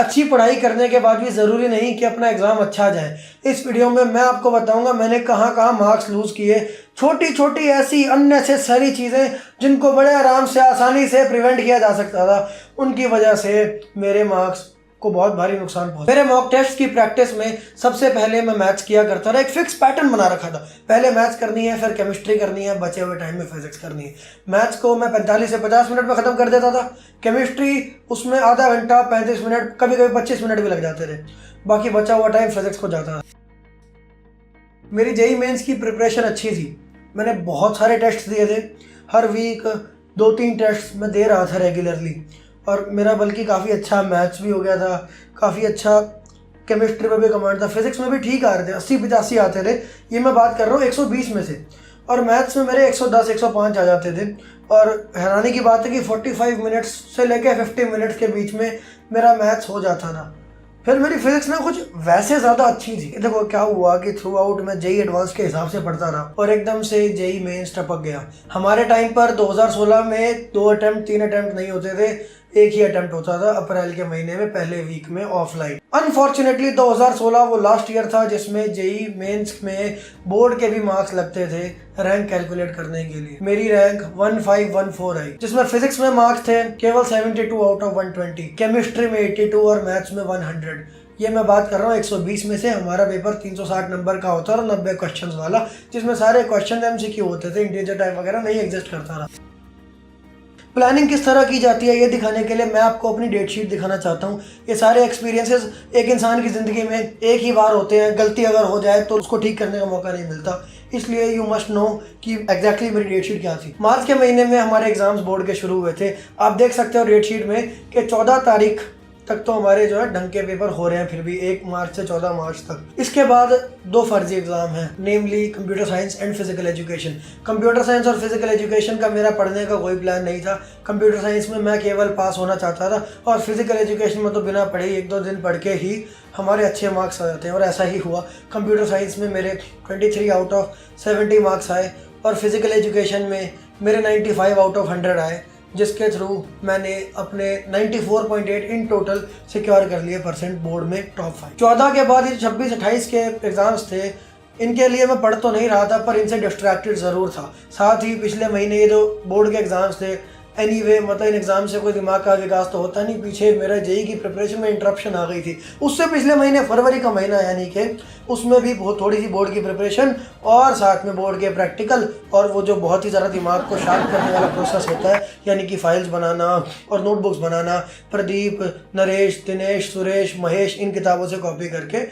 अच्छी पढ़ाई करने के बाद भी ज़रूरी नहीं कि अपना एग्ज़ाम अच्छा जाए। इस वीडियो में मैं आपको बताऊंगा मैंने कहाँ कहाँ मार्क्स लूज़ किए, छोटी छोटी ऐसी अननेसेसरी चीज़ें जिनको बड़े आराम से आसानी से प्रिवेंट किया जा सकता था, उनकी वजह से मेरे मार्क्स को बहुत भारी नुकसान पहुंचा। मेरे मॉक टेस्ट की प्रैक्टिस में सबसे पहले मैं मैथ्स किया करता था, एक फिक्स पैटर्न बना रखा था। पहले मैथ्स करनी है, फिर केमिस्ट्री करनी है, बचे हुए टाइम में फिजिक्स करनी है। मैथ्स को मैं 45 से 50 मिनट में ख़त्म कर देता था, केमिस्ट्री उसमें आधा घंटा 35 मिनट कभी कभी 25 मिनट भी लग जाते थे, बाकी बचा हुआ टाइम फिजिक्स को जाता था। मेरी जेईई मेंस की प्रिपरेशन अच्छी थी, मैंने बहुत सारे टेस्ट दिए थे, हर वीक 2-3 टेस्ट मैं दे रहा था रेगुलरली, और मेरा बल्कि काफ़ी अच्छा मैथ्स भी हो गया था, काफ़ी अच्छा केमिस्ट्री में भी कमांड था, फिजिक्स में भी ठीक आ रहे थे, 80-85 आते थे। ये मैं बात कर रहा हूँ 120 में से, और मैथ्स में मेरे 110-105 आ जाते थे। और हैरानी की बात है कि 45 मिनट्स से लेकर 50 मिनट्स के बीच में मेरा मैथ्स हो जाता था। फिर मेरी फिजिक्स ना कुछ वैसे ज़्यादा अच्छी थी। देखो क्या हुआ कि थ्रू आउट मैं जेईई एडवांस के हिसाब से पढ़ता रहा और एकदम से जेईई मेंस टपक गया। हमारे टाइम पर 2016 में 2-3 अटेम्प्ट नहीं होते थे, एक ही अटेम्प्ट होता था अप्रैल के महीने में पहले वीक में ऑफलाइन। अनफॉर्चुनेटली 2016 वो लास्ट ईयर था जिसमें जेईई मेंस में बोर्ड के भी मार्क्स लगते थे रैंक कैलकुलेट करने के लिए। मेरी रैंक 1514 आई, जिसमें फिजिक्स में मार्क्स थे केवल 72 आउट ऑफ 120, केमिस्ट्री में 82 और मैथ्स में 100। ये मैं बात कर रहा हूँ 120 में से। हमारा पेपर 360 नंबर का होता और 90 क्वेश्चंस वाला, जिसमें सारे क्वेश्चन एमसीक्यू होते थे, इंटीजर टाइप वगैरह नहीं एग्जिस्ट करता रहा। प्लानिंग किस तरह की जाती है ये दिखाने के लिए मैं आपको अपनी डेट शीट दिखाना चाहता हूँ। ये सारे एक्सपीरियंसेस एक इंसान की ज़िंदगी में एक ही बार होते हैं, गलती अगर हो जाए तो उसको ठीक करने का मौका नहीं मिलता, इसलिए यू मस्ट नो कि एग्जैक्टली मेरी डेट शीट क्या थी। मार्च के महीने में हमारे एग्जाम्स बोर्ड के शुरू हुए थे। आप देख सकते हो डेट शीट में कि 14 तारीख तक तो हमारे जो है ढंग के पेपर हो रहे हैं, फिर भी 1 मार्च से 14 मार्च तक। इसके बाद 2 फर्जी एग्जाम हैं, namely computer science and physical education. Computer science और फिजिकल एजुकेशन का मेरा पढ़ने का कोई प्लान नहीं था। कंप्यूटर साइंस में मैं केवल पास होना चाहता था, और फिजिकल एजुकेशन में तो बिना पढ़े 1-2 दिन पढ़ के ही हमारे अच्छे मार्क्स आ जाते हैं, और ऐसा ही हुआ। कंप्यूटर साइंस में मेरे 23 आउट ऑफ 70 मार्क्स आए, और फिजिकल एजुकेशन में मेरे 95 आउट ऑफ 100 आए, जिसके थ्रू मैंने अपने 94.8 इन टोटल सिक्योर कर लिए परसेंट बोर्ड में टॉप 5। 14 के बाद ये 26-28 के एग्ज़ाम्स थे, इनके लिए मैं पढ़ तो नहीं रहा था पर इनसे डिस्ट्रैक्टेड ज़रूर था। साथ ही पिछले महीने ये जो बोर्ड के एग्ज़ाम्स थे, एनीवे मतलब इन एग्ज़ाम से कोई दिमाग का विकास तो होता नहीं। पीछे मेरा जेईई की प्रिपरेशन में इंटरप्शन आ गई थी, उससे पिछले महीने फरवरी का महीना यानी कि उसमें भी बहुत थोड़ी सी बोर्ड की प्रिपरेशन और साथ में बोर्ड के प्रैक्टिकल, और वो जो बहुत ही ज़्यादा दिमाग को शार्प करने वाला प्रोसेस होता है, यानी कि फाइल्स बनाना और नोटबुक्स बनाना। प्रदीप, नरेश, दिनेश, सुरेश, महेश इन किताबों से कॉपी करके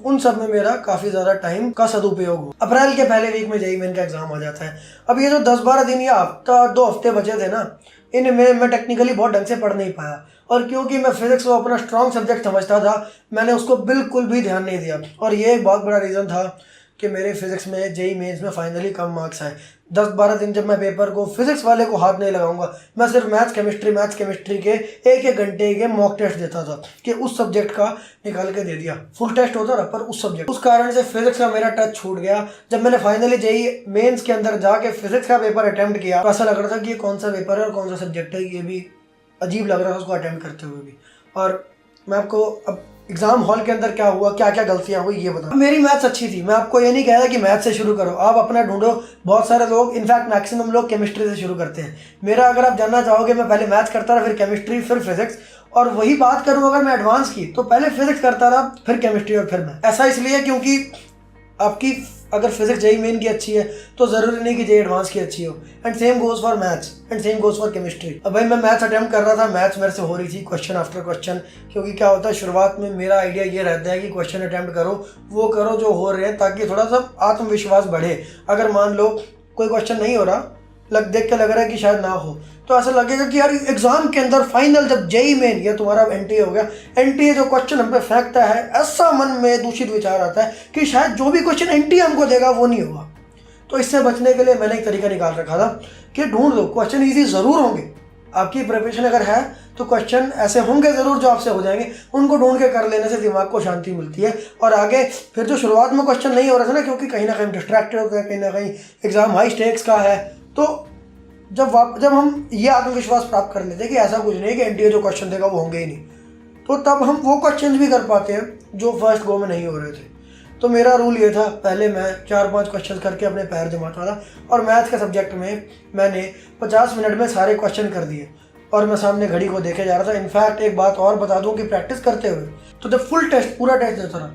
उन सब में मेरा काफ़ी ज़्यादा टाइम का सदुपयोग हो। अप्रैल के पहले वीक में जेईई मेन का एग्ज़ाम आ जाता है। अब ये जो 10-12 दिन या हफ्ता 2 हफ्ते बचे थे ना, इनमें मैं टेक्निकली बहुत ढंग से पढ़ नहीं पाया, और क्योंकि मैं फिजिक्स को अपना स्ट्रॉन्ग सब्जेक्ट समझता था, मैंने उसको बिल्कुल भी ध्यान नहीं दिया, और ये एक बहुत बड़ा रीज़न था कि मेरे फिजिक्स में जेईई मेंस में फाइनली कम मार्क्स आए। 10-12 दिन जब मैं पेपर को फिजिक्स वाले को हाथ नहीं लगाऊंगा, मैं सिर्फ मैथ्स केमिस्ट्री के 1-1 घंटे के मॉक टेस्ट देता था कि उस सब्जेक्ट का निकाल के दे दिया। फुल टेस्ट होता था पर उस सब्जेक्ट, उस कारण से फिजिक्स का मेरा टच छूट गया। जब मैंने फाइनली जेईई मेंस के अंदर जाके फिजिक्स का पेपर अटेम्प्ट किया तो ऐसा लग रहा था कि ये कौन सा पेपर है और कौन सा सब्जेक्ट है, ये भी अजीब लग रहा था उसको अटेम्प्ट करते हुए भी। और मैं आपको अब एग्जाम हॉल के अंदर क्या हुआ, क्या क्या गलतियां हुई ये बता। मेरी मैथ्स अच्छी थी, मैं आपको ये नहीं कह रहा कि मैथ्स से शुरू करो, आप अपना ढूंढो। बहुत सारे लोग, इनफैक्ट मैक्सिमम लोग केमिस्ट्री से शुरू करते हैं। मेरा अगर आप जानना चाहोगे, मैं पहले मैथ्स करता रहा, फिर केमिस्ट्री, फिर फिजिक्स, और वही बात करूँ अगर मैं एडवांस की तो पहले फिजिक्स करता रहा, फिर केमिस्ट्री और फिर मैथ। ऐसा इसलिए क्योंकि आपकी अगर फिजिक्स जेईई मेन की अच्छी है तो ज़रूरी नहीं कि जेईई एडवांस की अच्छी हो, and same goes for maths and same goes for chemistry. अब भाई मैं मैथ्स अटेम्प्ट कर रहा था, मैथ्स मेरे से हो रही थी क्वेश्चन आफ्टर क्वेश्चन, क्योंकि क्या होता है शुरुआत में मेरा आइडिया ये रहता है कि क्वेश्चन अटेम्प्ट करो, वो करो जो हो रहे हैं, ताकि थोड़ा सा आत्मविश्वास बढ़े। अगर मान लो कोई क्वेश्चन नहीं हो रहा, देख के लग रहा है कि शायद ना हो, तो ऐसा लगेगा कि यार एग्जाम के अंदर फाइनल जब जेईई मेन या तुम्हारा एनटीए हो गया, एनटीए जो क्वेश्चन हम पे फेंकता है, ऐसा मन में दूषित विचार आता है कि शायद जो भी क्वेश्चन एनटीए हमको देगा वो नहीं होगा। तो इससे बचने के लिए मैंने एक तरीका निकाल रखा था कि ढूंढ लो, क्वेश्चन ईजी ज़रूर होंगे, आपकी प्रिपरेशन अगर है तो क्वेश्चन ऐसे होंगे ज़रूर जो आपसे हो जाएंगे, उनको ढूंढ के कर लेने से दिमाग को शांति मिलती है। और आगे फिर जो शुरुआत में क्वेश्चन नहीं हो रहा था ना, क्योंकि कहीं ना कहीं डिस्ट्रैक्टेड होते हैं, कहीं ना कहीं एग्जाम हाई स्टेक्स का है, तो जब हम ये आत्मविश्वास प्राप्त कर लेते हैं कि ऐसा कुछ नहीं कि एनटीए जो क्वेश्चन देगा वो होंगे ही नहीं, तो तब हम वो क्वेश्चन भी कर पाते हैं जो फर्स्ट गो में नहीं हो रहे थे। तो मेरा रूल ये था, पहले मैं 4-5 क्वेश्चन करके अपने पैर जमाता था और मैथ के सब्जेक्ट में मैंने 50 मिनट में सारे क्वेश्चन कर दिए और मैं सामने घड़ी को देखे जा रहा था। इनफैक्ट एक बात और बता दूं कि प्रैक्टिस करते हुए तो जब फुल टेस्ट पूरा टेस्ट देता था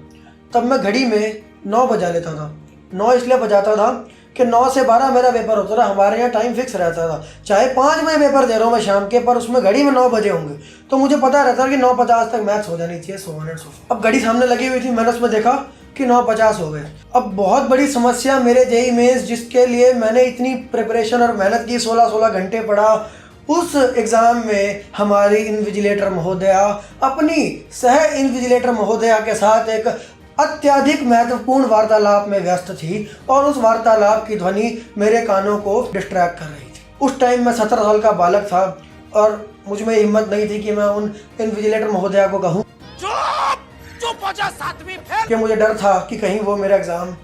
तब मैं घड़ी में 9 बजा लेता था। 9 इसलिए बजाता था कि 9 से 12 मेरा पेपर होता था। हमारे यहाँ टाइम फिक्स रहता था, चाहे 5 बजे पेपर दे रहा हूँ मैं शाम के, पर उसमें घड़ी में 9 बजे होंगे, तो मुझे पता रहता था कि 9:50 तक मैथ्स हो जानी चाहिए, सो ऑन एंड सो फॉर्थ। अब घड़ी सामने लगी हुई थी, मैंने उसमें देखा कि 9:50 हो गए। अब बहुत बड़ी समस्या मेरे जेईई मेंस, जिसके लिए मैंने इतनी प्रिपरेशन और मेहनत की, 16-16 घंटे पढ़ा, उस एग्ज़ाम में हमारी इन्विजिलेटर महोदया अपनी सह इन्विजिलेटर महोदया के साथ एक अत्यधिक महत्वपूर्ण वार्तालाप में व्यस्त थी और उस वार्तालाप की ध्वनि मेरे कानों को डिस्ट्रैक्ट कर रही थी। उस टाइम मैं 17 साल का बालक था और मुझ में हिम्मत नहीं थी कि मैं उन इन्विजिलेटर महोदया को कहूँ कि मुझे डर था कि कहीं वो मेरा एग्ज़ाम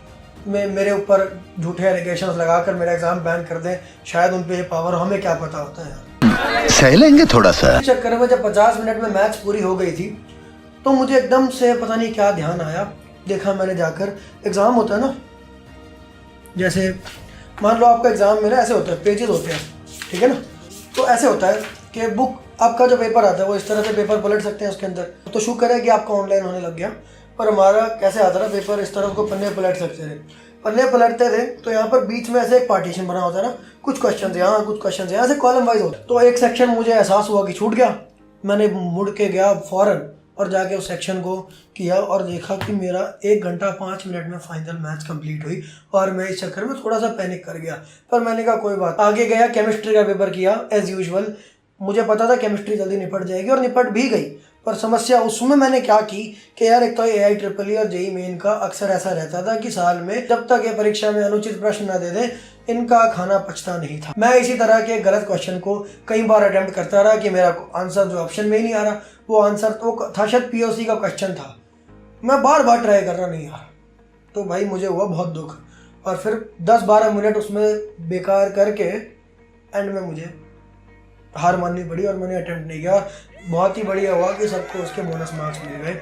में मेरे ऊपर झूठे एलिगेशंस लगाकर मेरा एग्ज़ाम बैन कर दें। शायद उन पे ये पावर, हमें क्या पता होता है। सह लेंगे थोड़ा सा। इस चक्कर में जब 50 मिनट में मैथ्स पूरी हो गई थी तो मुझे एकदम से पता नहीं क्या ध्यान आया। देखा मैंने जाकर, एग्ज़ाम होता है ना, जैसे मान लो आपका एग्ज़ाम मेरा ऐसे होता है, पेजेस होते हैं, ठीक है ना, तो ऐसे होता है कि बुक आपका जो पेपर आता है वो इस तरह से पेपर पलट सकते हैं उसके अंदर। तो शुक्र है कि आपका ऑनलाइन होने लग गया, पर हमारा कैसे आता था पेपर, इस तरह को पन्ने पलट सकते थे। पन्ने पलटते थे तो यहाँ पर बीच में ऐसे एक पार्टीशन बना होता है ना, कुछ क्वेश्चन यहाँ, कुछ क्वेश्चन यहाँ, ऐसे कॉलम वाइज होता है। तो एक सेक्शन मुझे एहसास हुआ कि छूट गया, मैंने मुड़ के गया फ़ौरन और जाके उस सेक्शन को किया और देखा कि मेरा 1 घंटा 5 मिनट में फाइनल मैथ्स कंप्लीट हुई और मैं इस चक्कर में थोड़ा सा पैनिक कर गया। पर मैंने कहा कोई बात, आगे गया, केमिस्ट्री का पेपर किया एज़ यूजुअल। मुझे पता था केमिस्ट्री जल्दी निपट जाएगी और निपट भी गई, पर समस्या उसमें मैंने क्या की कि यार एक तो AIEEE और जेईई मेन का अक्सर ऐसा रहता था कि साल में जब तक ये परीक्षा में अनुचित प्रश्न ना दे दें, इनका खाना पचता नहीं था। मैं इसी तरह के गलत क्वेश्चन को कई बार अटेम्प्ट करता रहा कि मेरा आंसर जो ऑप्शन में ही नहीं आ रहा, वो आंसर तो था शायद POC का क्वेश्चन था, मैं बार बार ट्राई कर रहा, नहीं आ रहा। तो भाई मुझे हुआ बहुत दुख और फिर 10-12 मिनट उसमें बेकार करके एंड में मुझे हार माननी पड़ी और मैंने अटेम्प्ट नहीं किया। बहुत ही बढ़िया हुआ कि सबको उसके बोनस मार्क्स मिल गए।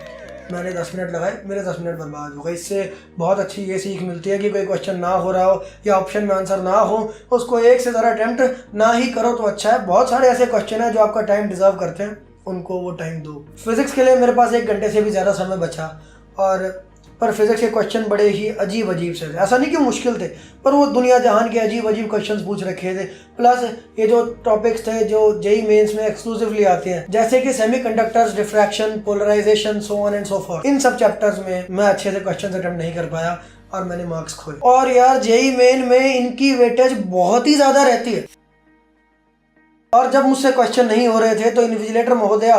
मैंने 10 मिनट लगाए, मेरे 10 मिनट बर्बाद हो गए। इससे बहुत अच्छी ये सीख मिलती है कि कोई क्वेश्चन ना हो रहा हो या ऑप्शन में आंसर ना हो, उसको एक से ज़्यादा अटेम्प्ट ना ही करो तो अच्छा है। बहुत सारे ऐसे क्वेश्चन हैं जो आपका टाइम डिजर्व करते हैं, उनको वो टाइम दो। फिज़िक्स के लिए मेरे पास 1 घंटे से भी ज़्यादा समय बचा और पर फिज़िक्स के क्वेश्चन बड़े ही अजीब अजीब से थे। ऐसा नहीं कि मुश्किल थे, पर वो दुनिया जहान के अजीब अजीब क्वेश्चंस पूछ रखे थे। प्लस ये जो टॉपिक्स थे जो जेईई मेंस में एक्सक्लूसिवली आते हैं, जैसे कि semiconductors, diffraction, polarisation, so on and so forth, इन सब चैप्टर्स में मैं अच्छे से क्वेश्चन अटेम्प्ट नहीं कर पाया और मैंने मार्क्स खोए। और यार जेईई मेन में इनकी वेटेज बहुत ही ज़्यादा रहती है और जब मुझसे क्वेश्चन नहीं हो रहे थे तो इन्विजिलेटर महोदया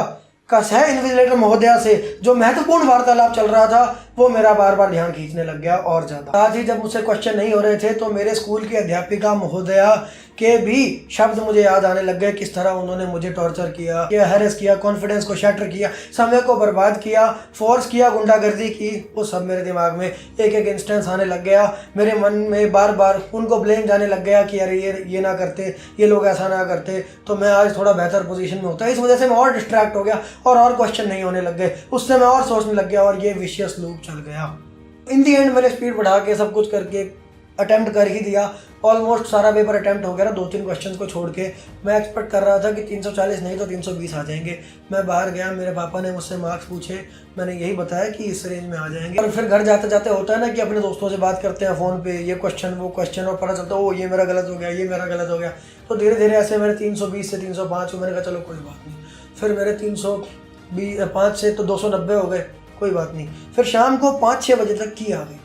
का सह इन्विजिलेटर महोदया से जो महत्वपूर्ण वार्तालाप चल रहा था वो मेरा बार बार ध्यान खींचने लग गया और ज़्यादा। साथ ही जब मुझसे क्वेश्चन नहीं हो रहे थे तो मेरे स्कूल की अध्यापिका महोदया के भी शब्द मुझे याद आने लग गए, किस तरह उन्होंने मुझे टॉर्चर किया, हैरेस किया, कॉन्फिडेंस को शैटर किया, समय को बर्बाद किया, फोर्स किया, गुंडागर्दी की। वो सब मेरे दिमाग में एक एक इंस्टेंस आने लग गया। मेरे मन में बार बार उनको ब्लेम जाने लग गया कि अरे ये ना करते, ये लोग ऐसा ना करते तो मैं आज थोड़ा बेहतर पोजीशन में होता। इस वजह से मैं और डिस्ट्रैक्ट हो गया और क्वेश्चन नहीं होने लग गए। उससे मैं और सोचने लग गया और ये विशियस लूप चल गया। इन दी एंड मैंने स्पीड बढ़ा के सब कुछ करके अटेम्प्ट कर ही दिया। ऑलमोस्ट सारा पेपर अटेम्प्ट हो गया ना, 2-3 क्वेश्चन को छोड़ के। मैं एक्सपेक्ट कर रहा था कि 340 नहीं तो 320 आ जाएंगे। मैं बाहर गया, मेरे पापा ने मुझसे मार्क्स पूछे, मैंने यही बताया कि इस रेंज में आ जाएंगे। और फिर घर जाते जाते होता है ना कि अपने दोस्तों से बात करते हैं फ़ोन पे, ये क्वेश्चन वो क्वेश्चन, और पता चलता है ओ ये मेरा गलत हो गया, ये मेरा गलत हो गया। तो धीरे धीरे ऐसे मेरे 320 से 305 मैंने कहा चलो कोई बात नहीं। फिर मेरे 305 से तो 290 हो गए, कोई बात नहीं। फिर शाम को 5-6 बजे तक की आ गई,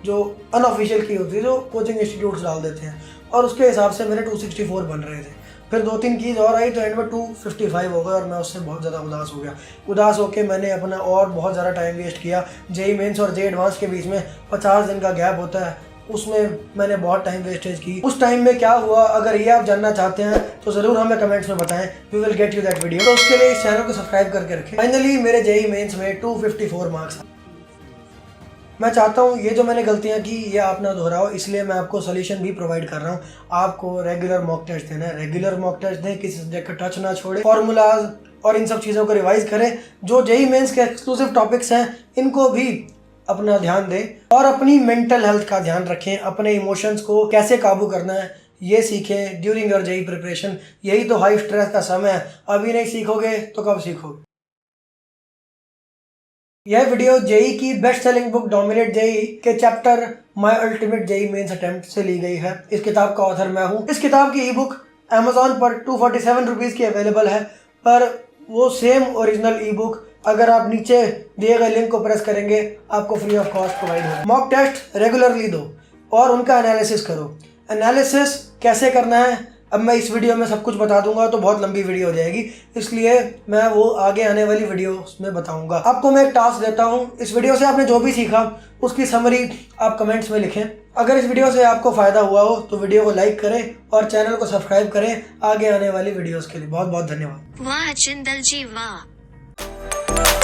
जो अनऑफिशियल की होती है, जो कोचिंग इंस्टीट्यूट्स डाल देते हैं, और उसके हिसाब से मेरे 264 बन रहे थे। फिर 2-3 कीज और आई तो एंड में 255 हो गए और मैं उससे बहुत ज़्यादा उदास हो गया। उदास होकर मैंने अपना और बहुत ज़्यादा टाइम वेस्ट किया। जेईई मेंस और जेईई एडवांस के बीच में 50 दिन का गैप होता है, उसमें मैंने बहुत टाइम वेस्टेज की। उस टाइम में क्या हुआ, अगर ये आप जानना चाहते हैं तो ज़रूर हमें कमेंट्स में बताएं, we will get you that video. तो उसके लिए इस चैनल को सब्सक्राइब करके रखें। फाइनली मेरे जेईई मेंस में 254 मार्क्स। मैं चाहता हूँ ये जो मैंने गलतियाँ की ये आप ना दोहराओ, इसलिए मैं आपको सोल्यूशन भी प्रोवाइड कर रहा हूँ। आपको रेगुलर मॉक टेस्ट देना है, रेगुलर मॉक टेस्ट दें, किसी सब्जेक्ट का टच ना छोड़े। फॉर्मूलाज और इन सब चीज़ों को रिवाइज करें। जो जेईई मेंस के एक्सक्लूसिव टॉपिक्स हैं इनको भी अपना ध्यान दें और अपनी मेंटल हेल्थ का ध्यान रखें। अपने इमोशंस को कैसे काबू करना है ये सीखें ड्यूरिंग योर जेईई प्रिपरेशन। यही तो हाई स्ट्रेस का समय है, अभी नहीं सीखोगे तो कब सीखोगे। यह वीडियो जेईई की best selling book dominate JEE के chapter my ultimate JEE mains attempt से ली गई है। इस किताब का ऑथर मैं हूँ। इस किताब की ई बुक अमेजोन पर 247 रुपीज़ की अवेलेबल है, पर वो सेम ओरिजिनल ई बुक अगर आप नीचे दिए गए लिंक को प्रेस करेंगे आपको फ्री ऑफ कॉस्ट प्रोवाइड होगा। मॉक टेस्ट रेगुलरली दो और उनका एनालिसिस करो। एनालिसिस कैसे करना है अब मैं इस वीडियो में सब कुछ बता दूंगा तो बहुत लंबी वीडियो हो जाएगी, इसलिए मैं वो आगे आने वाली वीडियोस में बताऊंगा। आपको मैं एक टास्क देता हूँ, इस वीडियो से आपने जो भी सीखा उसकी समरी आप कमेंट्स में लिखें। अगर इस वीडियो से आपको फ़ायदा हुआ हो तो वीडियो को लाइक करें और चैनल को सब्सक्राइब करें आगे आने वाली वीडियोज़ के लिए। बहुत बहुत धन्यवाद। वाह जिंदल जी वाह।